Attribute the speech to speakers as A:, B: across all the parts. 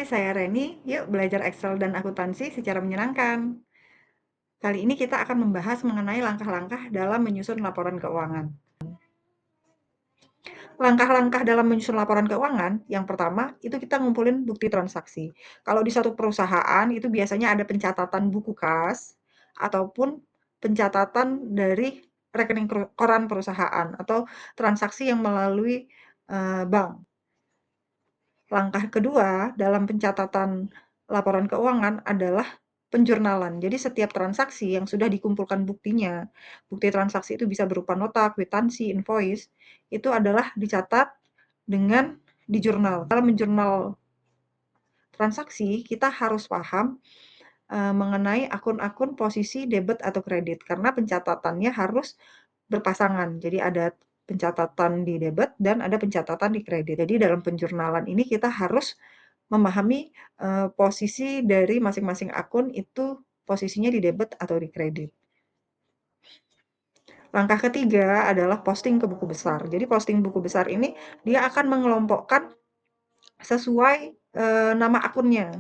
A: Hai, saya Reni. Yuk belajar Excel dan akuntansi secara menyenangkan. Kali ini kita akan membahas mengenai langkah-langkah dalam menyusun laporan keuangan. Langkah-langkah dalam menyusun laporan keuangan, yang pertama itu kita ngumpulin bukti transaksi. Kalau di satu perusahaan itu biasanya ada pencatatan buku kas ataupun pencatatan dari rekening koran perusahaan atau transaksi yang melalui bank. Langkah kedua dalam pencatatan laporan keuangan adalah penjurnalan. Jadi setiap transaksi yang sudah dikumpulkan buktinya, bukti transaksi itu bisa berupa nota, kwitansi, invoice, itu adalah dicatat dengan di jurnal. Dalam menjurnal transaksi, kita harus paham mengenai akun-akun posisi debit atau kredit karena pencatatannya harus berpasangan. Jadi ada pencatatan di debit dan ada pencatatan di kredit. Jadi dalam penjurnalan ini kita harus memahami posisi dari masing-masing akun itu posisinya di debit atau di kredit. Langkah ketiga adalah posting ke buku besar. Jadi posting buku besar ini dia akan mengelompokkan sesuai nama akunnya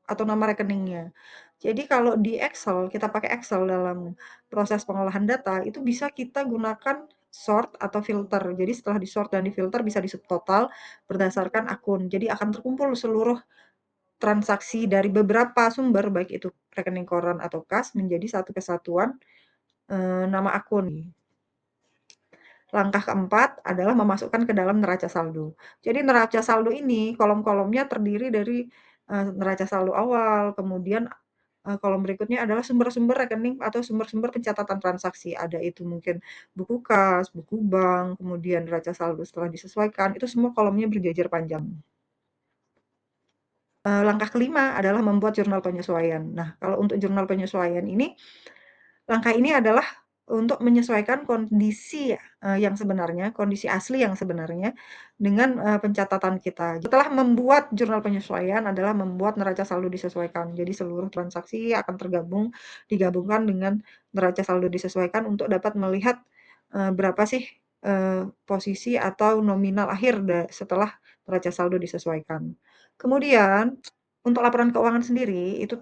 A: atau nama rekeningnya. Jadi kalau di Excel, kita pakai Excel dalam proses pengolahan data, itu bisa kita gunakan sort atau filter. Jadi setelah di sort dan di filter bisa di subtotal berdasarkan akun. Jadi akan terkumpul seluruh transaksi dari beberapa sumber, baik itu rekening koran atau kas, menjadi satu kesatuan nama akun. Langkah keempat adalah memasukkan ke dalam neraca saldo. Jadi neraca saldo ini kolom-kolomnya terdiri dari neraca saldo awal, kemudian kolom berikutnya adalah sumber-sumber rekening atau sumber-sumber pencatatan transaksi. Ada itu mungkin buku kas, buku bank, kemudian neraca saldo setelah disesuaikan, itu semua kolomnya berjajar panjang. Langkah kelima adalah membuat jurnal penyesuaian. Nah, kalau untuk jurnal penyesuaian ini, langkah ini adalah untuk menyesuaikan kondisi yang sebenarnya, kondisi asli yang sebenarnya dengan pencatatan kita. Setelah membuat jurnal penyesuaian adalah membuat neraca saldo disesuaikan. Jadi seluruh transaksi akan digabungkan dengan neraca saldo disesuaikan untuk dapat melihat berapa sih posisi atau nominal akhir setelah neraca saldo disesuaikan. Kemudian untuk laporan keuangan sendiri, itu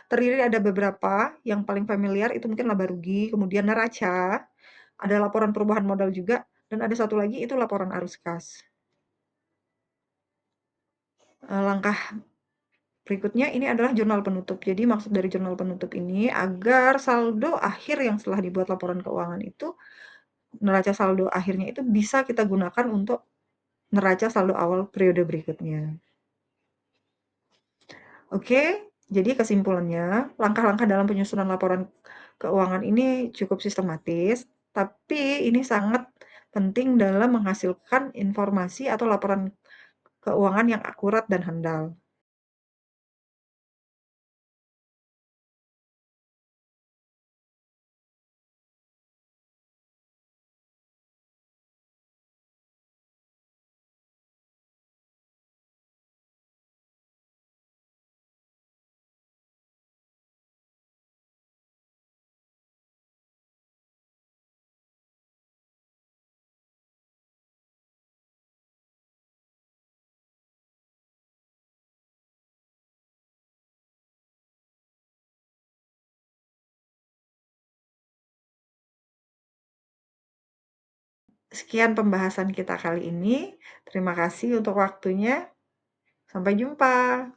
A: terdiri ada beberapa, yang paling familiar itu mungkin laba rugi, kemudian neraca, ada laporan perubahan modal juga, dan ada satu lagi itu laporan arus kas. Langkah berikutnya ini adalah jurnal penutup. Jadi maksud dari jurnal penutup ini agar saldo akhir yang setelah dibuat laporan keuangan itu, neraca saldo akhirnya itu bisa kita gunakan untuk neraca saldo awal periode berikutnya. Oke, jadi kesimpulannya, langkah-langkah dalam penyusunan laporan keuangan ini cukup sistematis, tapi ini sangat penting dalam menghasilkan informasi atau laporan keuangan yang akurat dan handal. Sekian pembahasan kita kali ini. Terima kasih untuk waktunya. Sampai jumpa.